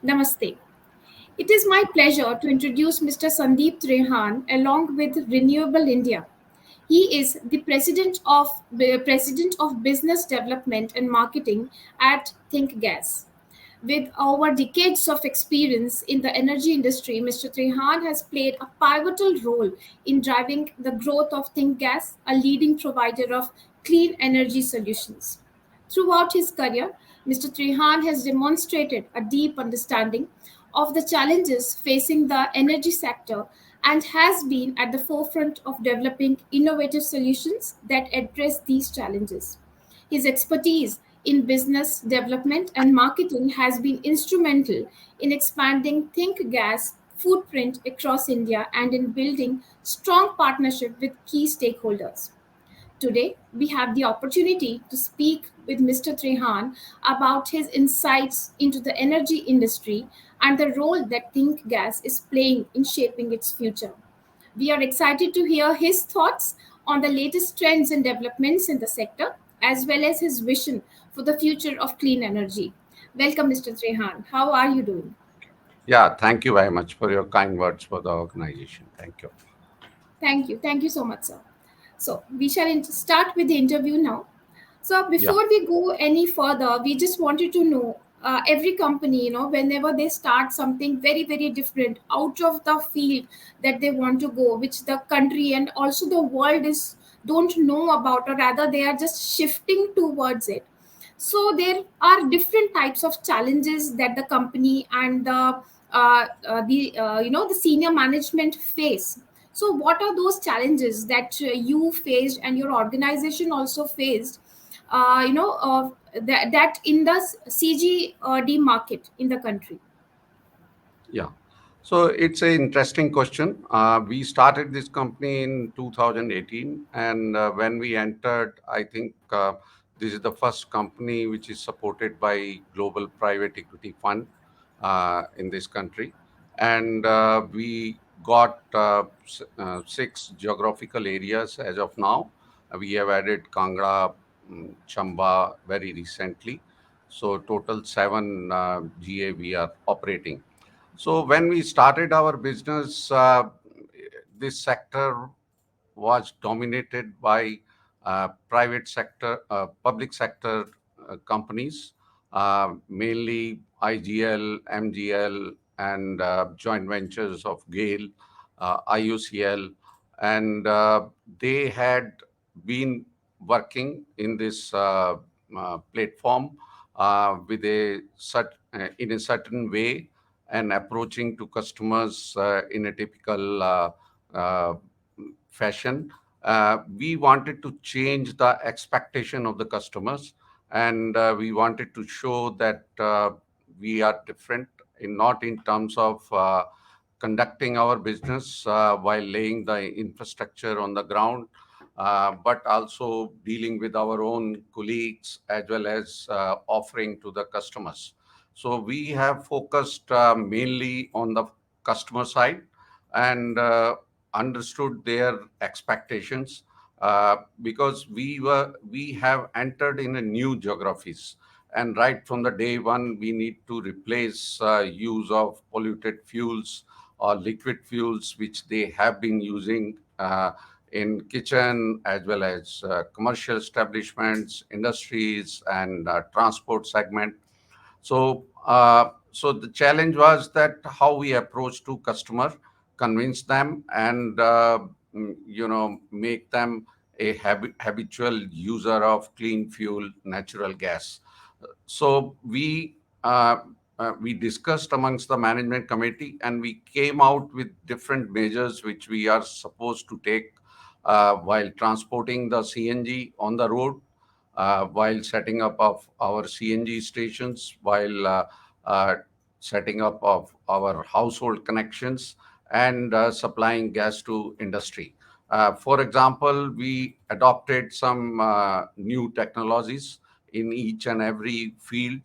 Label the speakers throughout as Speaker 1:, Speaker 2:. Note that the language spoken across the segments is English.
Speaker 1: Namaste. It is my pleasure to introduce Mr. Sandeep Trehan along with Renewable India. He is the president of Business Development and Marketing at Think Gas. With over decades of experience in the energy industry, Mr. Trehan has played a pivotal role in driving the growth of Think Gas, a leading provider of clean energy solutions. Throughout his career, Mr. Trehan has demonstrated a deep understanding of the challenges facing the energy sector and has been at the forefront of developing innovative solutions that address these challenges. His expertise in business development and marketing has been instrumental in expanding Think Gas footprint across India and in building strong partnership with key stakeholders. Today, we have the opportunity to speak with Mr. Trehan about his insights into the energy industry and the role that Think Gas is playing in shaping its future. We are excited to hear his thoughts on the latest trends and developments in the sector, as well as his vision for the future of clean energy. Welcome, Mr. Trehan. How are you doing?
Speaker 2: Yeah, thank you very much for your kind words for the organization. Thank you.
Speaker 1: Thank you. Thank you so much, sir. So, we shall start with the interview now. So
Speaker 2: Yeah,
Speaker 1: before we go any further, we just wanted to know every company, whenever they start something very, very different out of the field that they want to go, which the country and also the world is don't know about, or rather they are just shifting towards it. So there are different types of challenges that the company and the senior management face. So what are those challenges that you faced and your organization also faced that in the CGD market in the country?
Speaker 2: yeah. So it's an interesting question. We started this company in 2018, and when we entered, I think this is the first company which is supported by global private equity fund in this country, and we got six geographical areas as of now. We have added Kangra, Chamba very recently. So total seven GA we are operating. So when we started our business, this sector was dominated by private sector, public sector companies, mainly IGL, MGL, and joint ventures of GAIL, IUCL, and they had been working in this platform with in a certain way and approaching to customers in a typical uh, fashion. We wanted to change the expectation of the customers, and we wanted to show that we are different in not in terms of conducting our business while laying the infrastructure on the ground, but also dealing with our own colleagues as well as offering to the customers. So we have focused mainly on the customer side and understood their expectations because we have entered in a new geographies, and right from the day one we need to replace use of polluted fuels or liquid fuels which they have been using in kitchen as well as commercial establishments, industries, and transport segment. So the challenge was that how we approach to customer, convince them, and make them a habitual user of clean fuel, natural gas. So we discussed amongst the management committee, and we came out with different measures which we are supposed to take while transporting the CNG on the road, while setting up of our CNG stations, while uh, setting up of our household connections, and supplying gas to industry. For example, we adopted some new technologies in each and every field,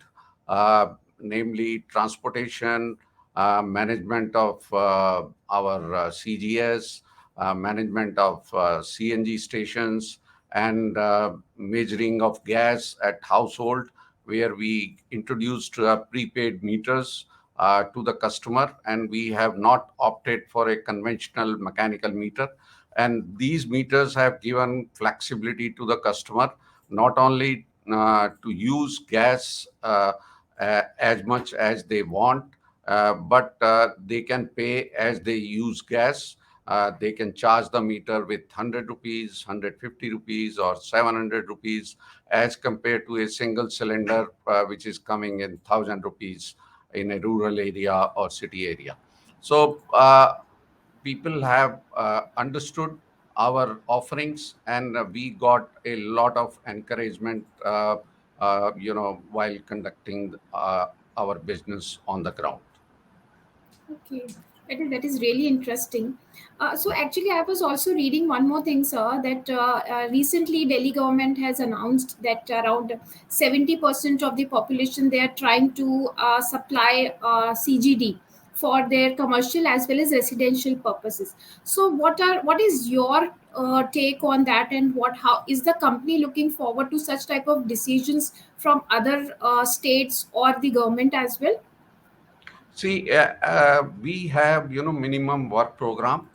Speaker 2: namely transportation, management of our CGS, management of CNG stations, and measuring of gas at household, where we introduced prepaid meters to the customer, and we have not opted for a conventional mechanical meter. And these meters have given flexibility to the customer, not only to use gas as much as they want, but they can pay as they use gas. They can charge the meter with 100 rupees, 150 rupees, or 700 rupees, as compared to a single cylinder, which is coming in 1,000 rupees in a rural area or city area. So people have understood our offerings, and we got a lot of encouragement, while conducting our business on the ground.
Speaker 1: Okay, that is really interesting. So actually, I was also reading one more thing, sir. That recently Delhi government has announced that around 70% of the population they are trying to supply CGD for their commercial as well as residential purposes. So what is your take on that, and how is the company looking forward to such type of decisions from other states or the government as well?
Speaker 2: See, we have minimum work program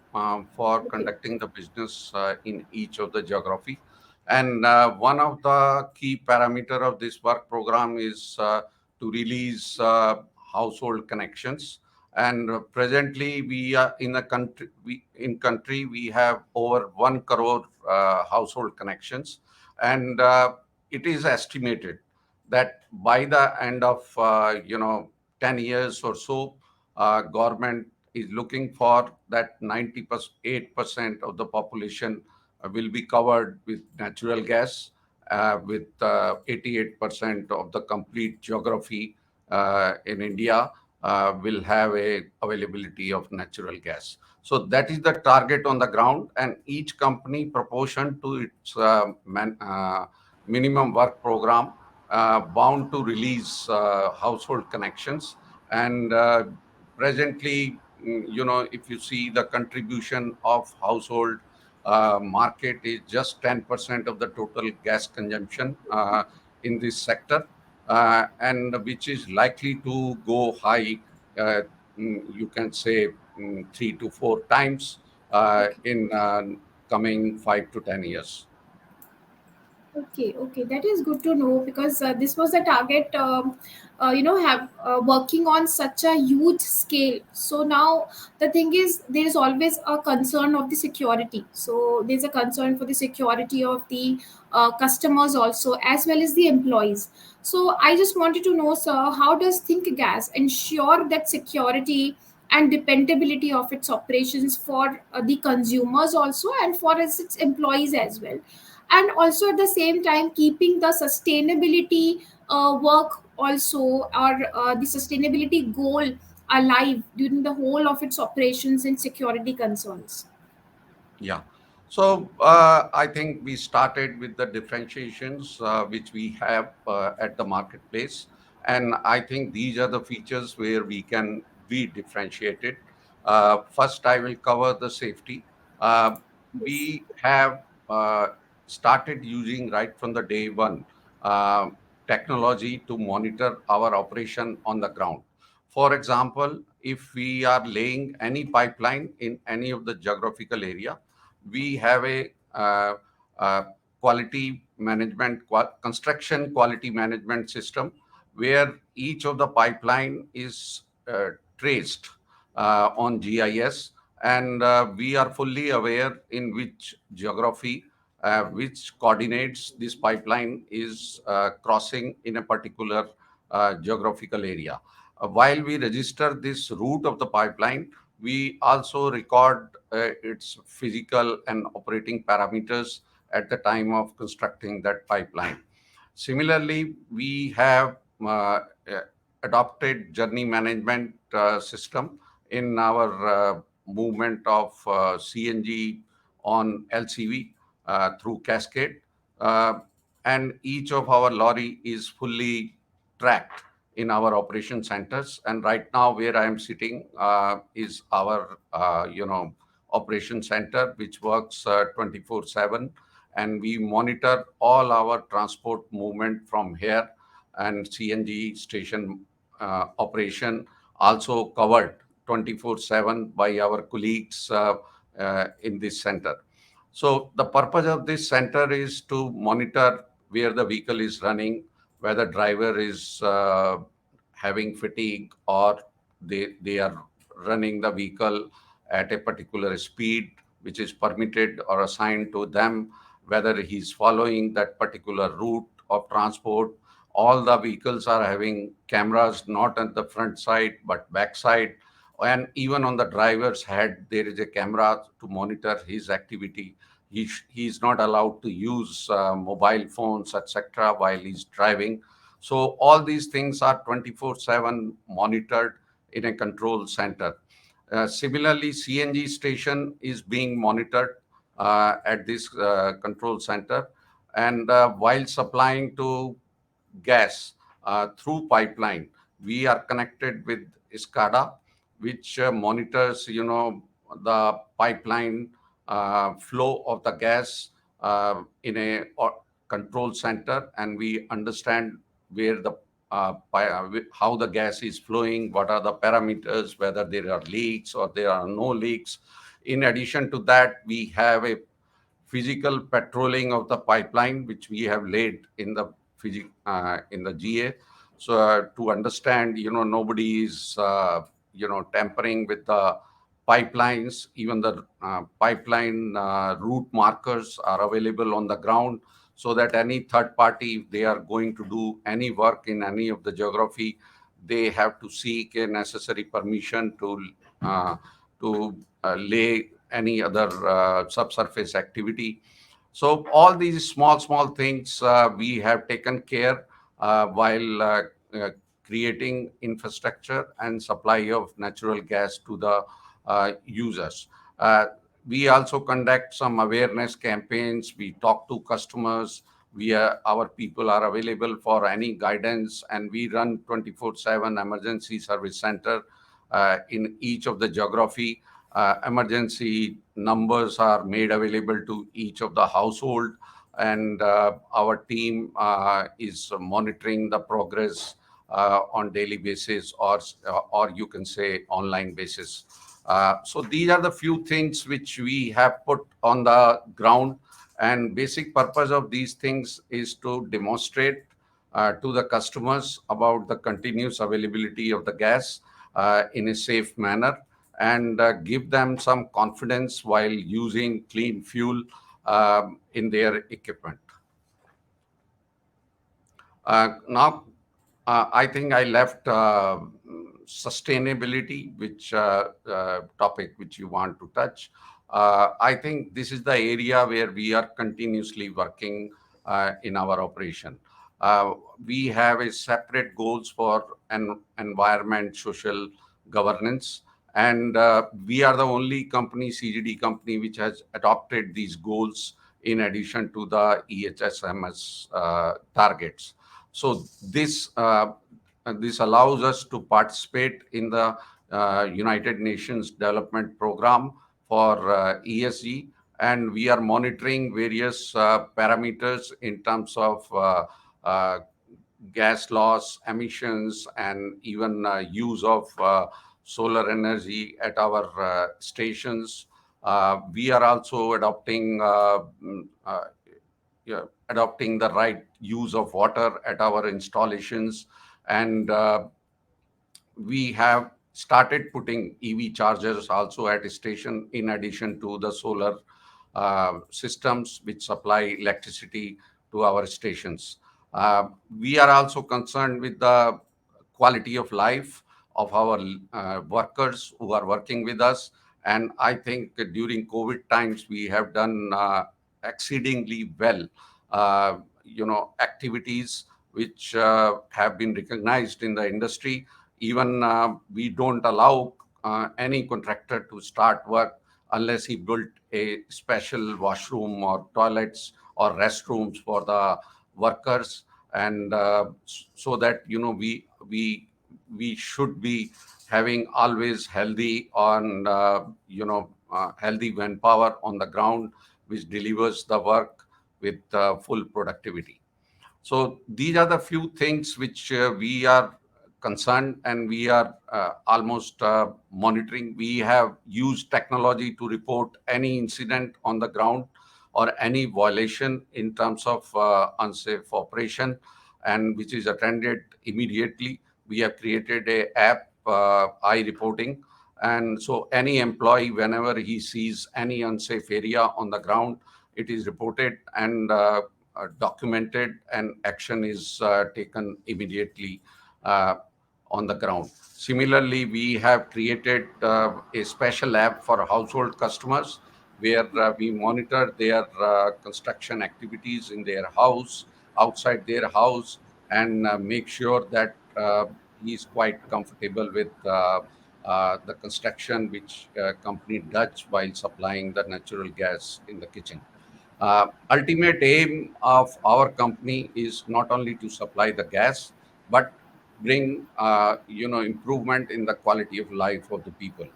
Speaker 2: for
Speaker 1: Okay.
Speaker 2: conducting the business in each of the geography, and one of the key parameter of this work program is to release household connections. And presently, we are in a country. We have over 1 crore household connections, and it is estimated that by the end of 10 years or so, government is looking for that 98% of the population will be covered with natural gas, with 88% of the complete geography in India will have a availability of natural gas. So that is the target on the ground, and each company proportion to its minimum work program bound to release household connections. And presently, if you see the contribution of household market is just 10% of the total gas consumption in this sector, and which is likely to go high, uh, you can say, 3 to 4 times
Speaker 1: Okay.
Speaker 2: in coming 5 to 10 years.
Speaker 1: Okay, okay, that is good to know because this was a target, have working on such a huge scale. So now the thing is, there is always a concern of the security. So there's a concern for the security of the customers also, as well as the employees. So I just wanted to know, sir, how does Think Gas ensure that security and dependability of its operations for the consumers also and for its employees as well, and also at the same time keeping the sustainability work also, or the sustainability goal alive during the whole of its operations and security concerns?
Speaker 2: Yeah. So I think we started with the differentiations which we have at the marketplace. And I think these are the features where we can be differentiated. First, I will cover the safety. Uh,
Speaker 1: Yes.
Speaker 2: we have uh, started using right from the day one uh, technology to monitor our operation on the ground. For example, if we are laying any pipeline in any of the geographical area, we have a uh, quality management, construction quality management system, where each of the pipeline is traced on GIS, and we are fully aware in which geography, which coordinates this pipeline is crossing in a particular geographical area. While we register this route of the pipeline, we also record its physical and operating parameters at the time of constructing that pipeline. Similarly, we have adopted journey management system in our movement of CNG on LCV through Cascade. Uh, and each of our lorry is fully tracked in our operation centers. And right now, where I am sitting is our, operation center, which works 24/7, and we monitor all our transport movement from here, and CNG station operation also covered 24/7 by our colleagues in this center. So the purpose of this center is to monitor where the vehicle is running, whether driver is having fatigue, or they are running the vehicle at a particular speed which is permitted or assigned to them, whether he's following that particular route of transport. All the vehicles are having cameras, not at the front side but back side, and even on the driver's head there is a camera to monitor his activity. He is not allowed to use mobile phones, etc., while he's driving. So all these things are 24/7 monitored in a control center. Similarly, CNG station is being monitored at this control center, and while supplying to gas through pipeline, we are connected with SCADA, which monitors, the pipeline flow of the gas in a control center, and we understand where the how the gas is flowing, what are the parameters, whether there are leaks or there are no leaks. In addition to that, we have a physical patrolling of the pipeline, which we have laid in the in the GA, so to understand, nobody is tampering with the pipelines. Even the pipeline route markers are available on the ground, so that any third party, if they are going to do any work in any of the geography, they have to seek a necessary permission uh, to lay any other subsurface activity. So all these small things we have taken care while creating infrastructure and supply of natural gas to the users. Uh, we also conduct some awareness campaigns. We talk to customers. Our people are available for any guidance, and we run 24/7 emergency service center in each of the geography. Emergency numbers are made available to each of the household, and our team is monitoring the progress on daily basis, or you can say online basis. So these are the few things which we have put on the ground, and basic purpose of these things is to demonstrate to the customers about the continuous availability of the gas in a safe manner, and give them some confidence while using clean fuel in their equipment. Now, I think I left sustainability, which topic which you want to touch. I think this is the area where we are continuously working in our operation. Uh, we have a separate goals for environment, social governance, and we are the only company, CGD company, which has adopted these goals in addition to the EHSMS targets. So this allows us to participate in the United Nations Development Program for ESG, and we are monitoring various parameters in terms of uh, gas loss, emissions, and even use of solar energy at our stations. We are also adopting the right use of water at our installations, and we have started putting EV chargers also at a station, in addition to the solar systems which supply electricity to our stations. We are also concerned with the quality of life of our workers who are working with us. And I think during COVID times, we have done exceedingly well, activities which have been recognized in the industry. Even we don't allow any contractor to start work unless he built a special washroom or toilets or restrooms for the workers, and so that we should be having always healthy on healthy manpower on the ground, which delivers the work with full productivity. So these are the few things which we are concerned, and we are almost monitoring. We have used technology to report any incident on the ground or any violation in terms of unsafe operation, and which is attended immediately. We have created a app, reporting, and so any employee, whenever he sees any unsafe area on the ground, it is reported and documented, and action is taken immediately uh, on the ground. Similarly, we have created a special app for household customers where we monitor their construction activities in their house, outside their house, and make sure that he is quite comfortable with the construction which company does while supplying the natural gas in the kitchen. Ultimate aim of our company is not only to supply the gas, but bring improvement in the quality of life of the people,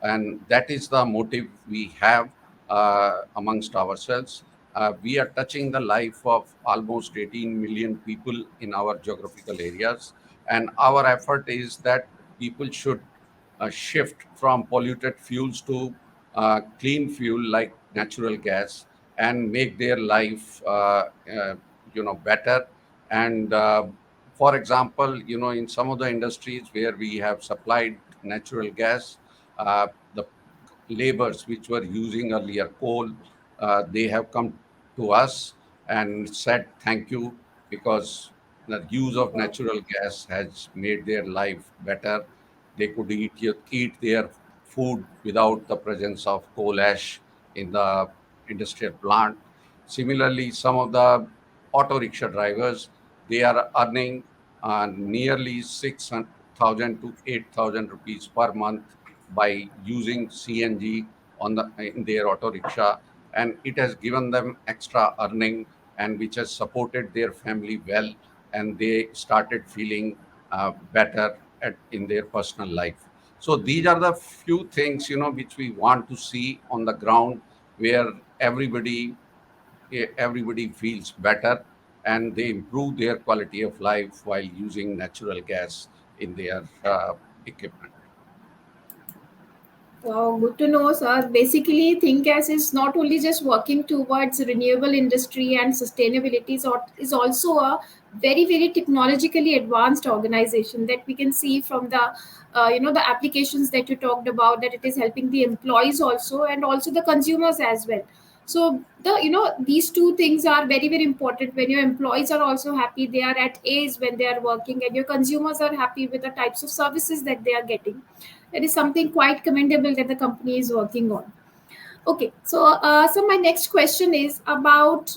Speaker 2: and that is the motive we have amongst ourselves. We are touching the life of almost 18 million people in our geographical areas, and our effort is that people should shift from polluted fuels to clean fuel like natural gas, and make their life better. And for example, in some of the industries where we have supplied natural gas, the laborers which were using earlier coal, they have come to us and said thank you, because the use of natural gas has made their life better. They could eat their food without the presence of coal ash in the industrial plant. Similarly, some of the auto rickshaw drivers, they are earning nearly 6,000 to 8,000 rupees per month by using CNG in their auto rickshaw, and it has given them extra earning, and which has supported their family well, and they started feeling better in their personal life. So these are the few things which we want to see on the ground, where everybody feels better, and they improve their quality of life while using natural gas in their equipment.
Speaker 1: Wow, good to know, sir. Basically, ThinkAs is not only just working towards renewable industry and sustainability, so is also a very, very technologically advanced organization that we can see from the, the applications that you talked about. That it is helping the employees also and also the consumers as well. So these two things are very, very important. When your employees are also happy, they are at ease when they are working, and your consumers are happy with the types of services that they are getting. It is something quite commendable that the company is working on. Okay, so my next question is about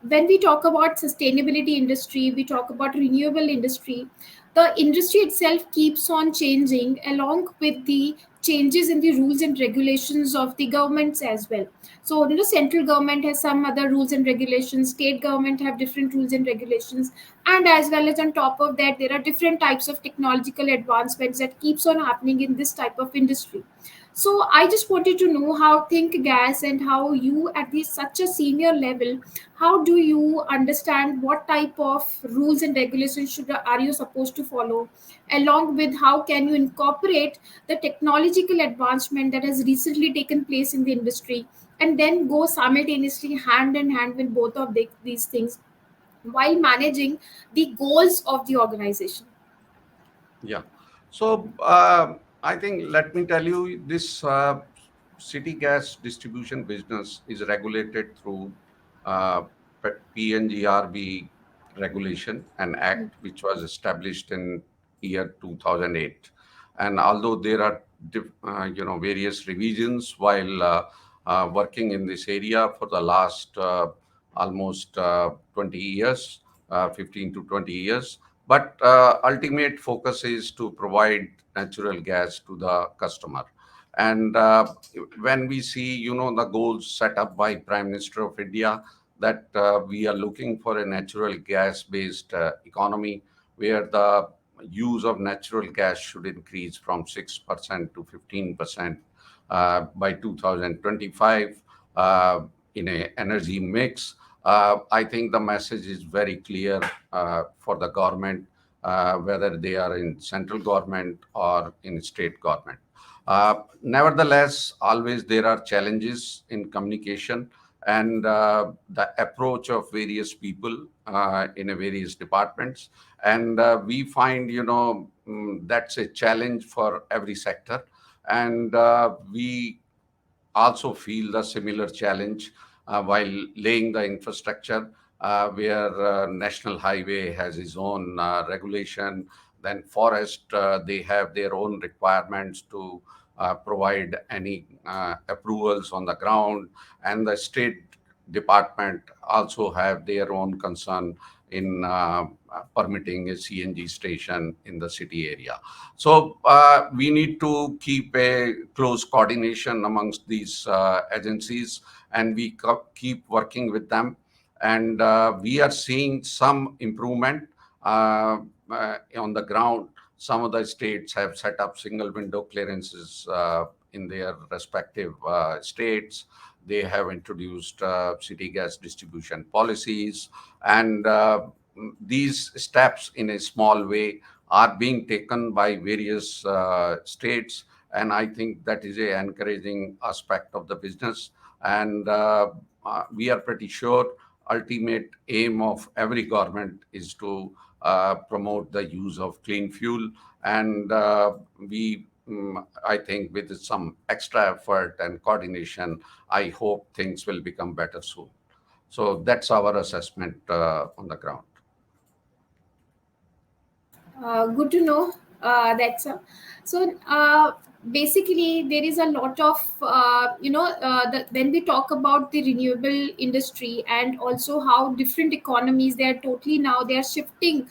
Speaker 1: when we talk about sustainability industry, we talk about renewable industry. The industry itself keeps on changing along with the changes in the rules and regulations of the governments as well. So central government has some other rules and regulations, state government have different rules and regulations, and as well as on top of that, there are different types of technological advancements that keeps on happening in this type of industry. So I just wanted to know how Think Gas and how you at this such a senior level, how do you understand what type of rules and regulations should are you supposed to follow, along with how can you incorporate the technological advancement that has recently taken place in the industry, and then go simultaneously hand in hand with both of these things while managing the goals of the organization.
Speaker 2: Yeah. So I think, let me tell you, this city gas distribution business is regulated through uh, PNGRB regulation, an act which was established in year 2008. And although there are various revisions while working in this area for the last almost 20 years, 15 to 20 years, but ultimate focus is to provide natural gas to the customer. And when we see the goals set up by Prime Minister of India, that we are looking for a natural gas based economy, where the use of natural gas should increase from 6% to 15% by 2025 in a energy mix. I think the message is very clear for the government. whether they are in central government or in state government. Nevertheless, always there are challenges in communication and the approach of various people in a various departments. And we find, that's a challenge for every sector. And we also feel the similar challenge while laying the infrastructure, where National Highway has its own regulation. Then forest, they have their own requirements to provide any approvals on the ground, and the state department also have their own concern in permitting a CNG station in the city area. So we need to keep a close coordination amongst these agencies, and we keep working with them. And we are seeing some improvement on the ground. Some of the states have set up single window clearances in their respective states. They have introduced city gas distribution policies, and these steps, in a small way, are being taken by various states, and I think that is a encouraging aspect of the business. And we are pretty sure ultimate aim of every government is to promote the use of clean fuel. And I think with some extra effort and coordination, I hope things will become better soon. So that's our assessment on the ground.
Speaker 1: Good to know. That's so. Basically, there is a lot of when we talk about the renewable industry and also how different economies, they are totally now they are shifting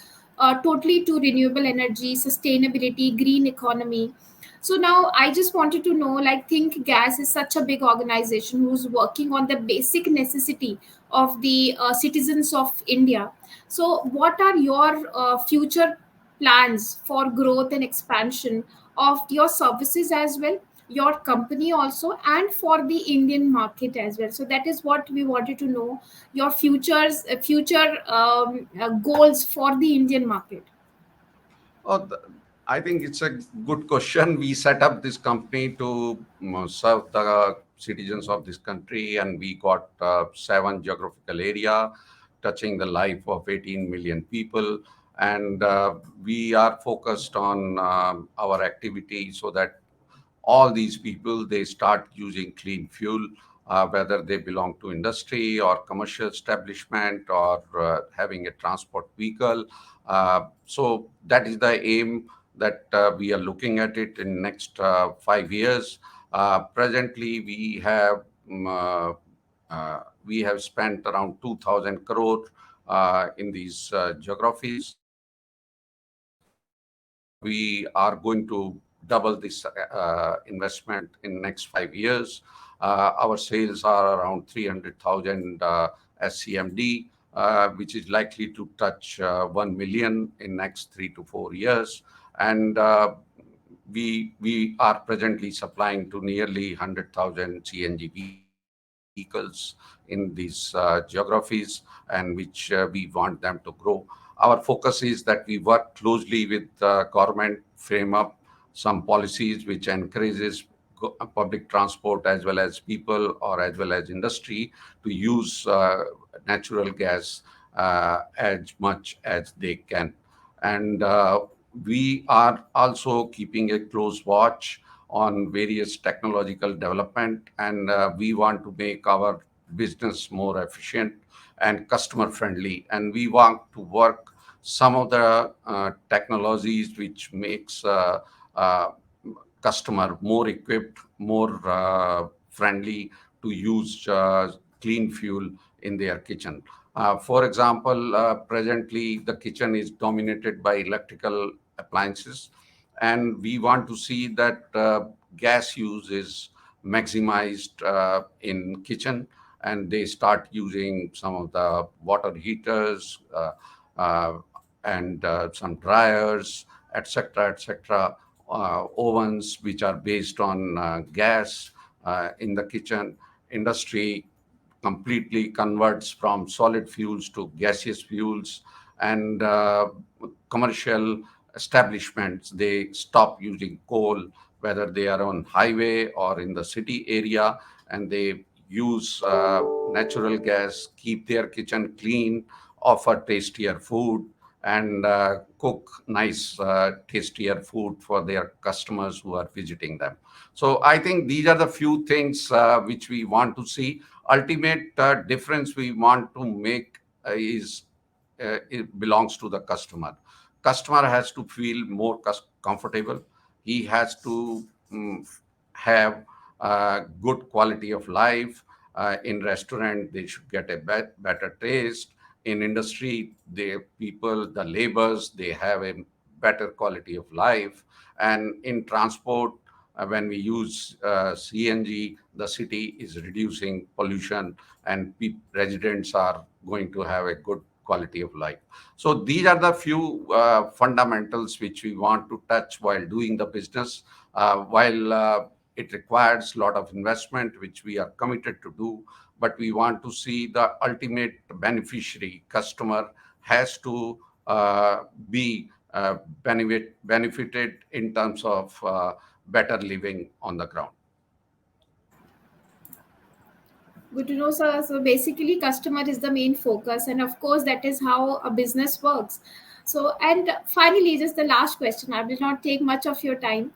Speaker 1: totally to renewable energy, sustainability, green economy. So now I just wanted to know, like, Think Gas is such a big organization who's working on the basic necessity of the citizens of India. So what are your future plans for growth and expansion of your services as well, your company also, and for the Indian market as well? So that is what we wanted to know, your future goals for the Indian market.
Speaker 2: Oh, I think it's a good question. We set up this company to serve the citizens of this country, and we got seven geographical area touching the life of 18 million people. And we are focused on our activity so that all these people, they start using clean fuel, whether they belong to industry or commercial establishment or having a transport vehicle. So that is the aim that we are looking at it in next 5 years. Presently we have spent around 2000 crore in these geographies. We are going to double this investment in next 5 years. Our sales are around 300,000 SCMD, which is likely to touch 1 million in next 3 to 4 years. And we are presently supplying to nearly 100,000 CNG vehicles in these geographies, and which we want them to grow. Our focus is that we work closely with government, frame up some policies which encourages public transport as well as people or as well as industry to use natural gas as much as they can. And we are also keeping a close watch on various technological development, and we want to make our business more efficient and customer friendly. And we want to work some of the technologies which makes uh, customer more equipped, more friendly to use clean fuel in their kitchen. For example, presently the kitchen is dominated by electrical appliances, and we want to see that gas use is maximized in kitchen, and they start using some of the water heaters uh, and some dryers, etc., etc., ovens which are based on gas in the kitchen. Industry completely converts from solid fuels to gaseous fuels, and commercial establishments, they stop using coal, whether they are on highway or in the city area, and they use natural gas, keep their kitchen clean, offer tastier food, and cook nice, tastier food for their customers who are visiting them. So I think these are the few things which we want to see. Ultimate difference we want to make is it belongs to the customer. Customer has to feel more comfortable. He has to have good quality of life. In restaurant, they should get a better taste. In industry, the people, the laborers, they have a better quality of life. And in transport, when we use CNG, the city is reducing pollution, and residents are going to have a good quality of life. So these are the few fundamentals which we want to touch while doing the business. While it requires a lot of investment, which we are committed to do, but we want to see the ultimate beneficiary customer has to be benefited in terms of better living on the ground.
Speaker 1: Good to know, sir. So basically, customer is the main focus, and of course, that is how a business works. So, and finally, just the last question. I will not take much of your time.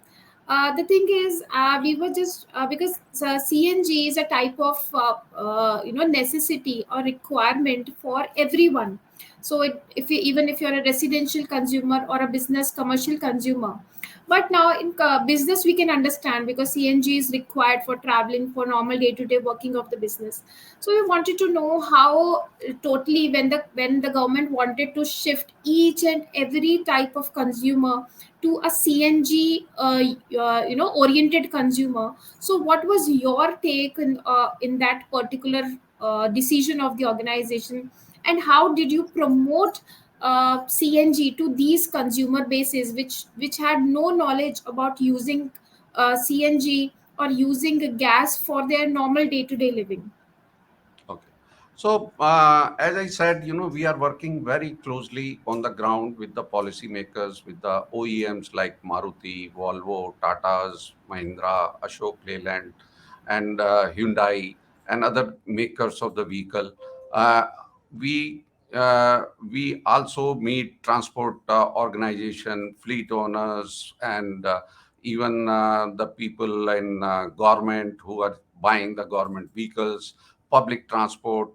Speaker 1: The thing is, we were just because CNG is a type of necessity or requirement for everyone. So, if you, even if you're a residential consumer or a business commercial consumer, but now in business we can understand because CNG is required for traveling for normal day-to-day working of the business. So we wanted to know how totally when the government wanted to shift each and every type of consumer to a CNG oriented consumer. So what was your take in that particular decision of the organization, and how did you promote CNG to these consumer bases which had no knowledge about using CNG or using gas for their normal day-to-day living?
Speaker 2: Okay. So, as I said, we are working very closely on the ground with the policymakers, with the OEMs like Maruti, Volvo, Tata's, Mahindra, Ashok Leyland, and Hyundai, and other makers of the vehicle. Uh, we we also meet transport organization, fleet owners, and even the people in government who are buying the government vehicles, public transport,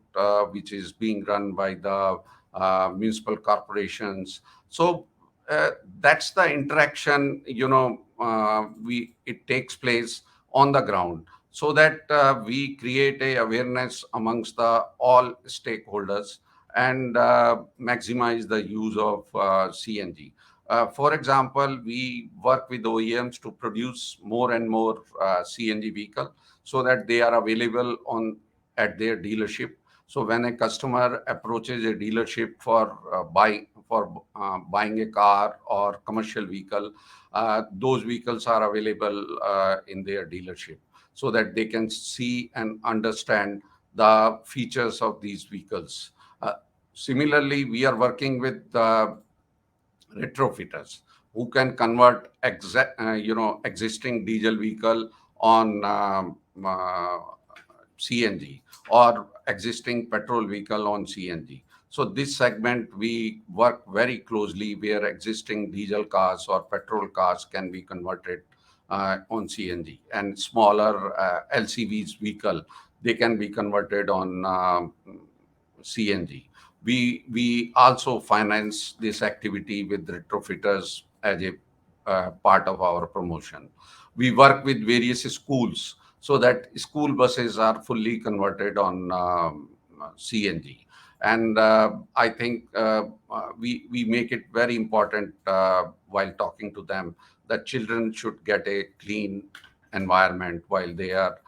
Speaker 2: which is being run by the municipal corporations. So uh, that's the interaction, we it takes place on the ground, so that we create a awareness amongst the all stakeholders and maximize the use of CNG. For example, we work with OEMs to produce more and more CNG vehicle so that they are available on at their dealership. So when a customer approaches a dealership for buying a car or commercial vehicle, those vehicles are available in their dealership, so that they can see and understand the features of these vehicles. Similarly, we are working with retrofitters who can convert existing diesel vehicle on CNG, or existing petrol vehicle on CNG. So this segment we work very closely, where existing diesel cars or petrol cars can be converted on CNG, and smaller LCVs vehicle, they can be converted on CNG. We also finance this activity with retrofitters as a part of our promotion. We work with various schools so that school buses are fully converted on CNG. And I think we make it very important while talking to them that children should get a clean environment while they are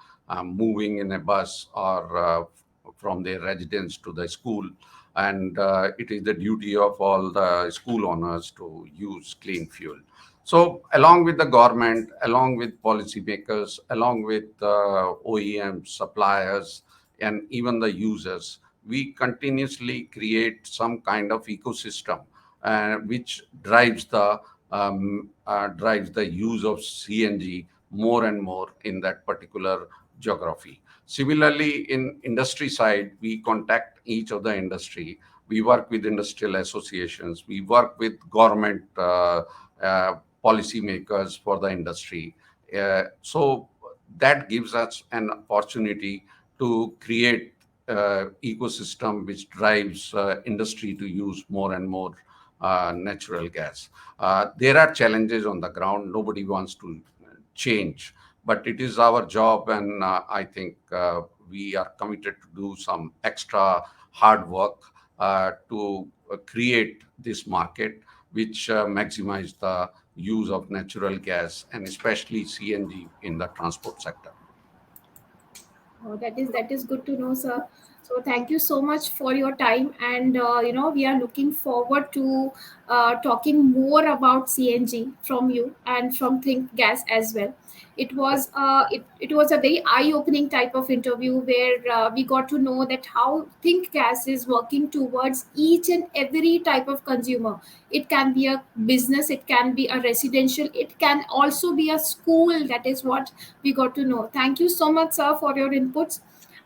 Speaker 2: moving in a bus or from their residence to the school. And it is the duty of all the school owners to use clean fuel. So, along with the government, along with policymakers, along with OEMs, suppliers, and even the users, we continuously create some kind of ecosystem which drives the use of CNG more and more in that particular geography. Similarly, in industry side, we contact each of the industry. We work with industrial associations. We work with government policymakers for the industry. So that gives us an opportunity to create ecosystem which drives industry to use more and more natural gas. There are challenges on the ground. Nobody wants to change, but it is our job, and I think we are committed to do some extra hard work to create this market which maximize the use of natural gas and especially CNG in the transport sector.
Speaker 1: Oh, that is good to know, sir. So thank you so much for your time, and we are looking forward to talking more about CNG from you and from Think Gas as well. It was a very eye-opening type of interview where we got to know that how Think Gas is working towards each and every type of consumer. It can be a business, it can be a residential, it can also be a school. That is what we got to know. Thank you so much, sir, for your inputs.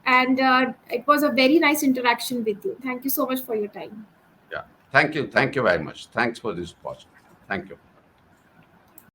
Speaker 1: And it was a very nice interaction with you. Thank you so much for your time.
Speaker 2: Yeah. Thank you. Thank you very much. Thanks for this opportunity. Thank you.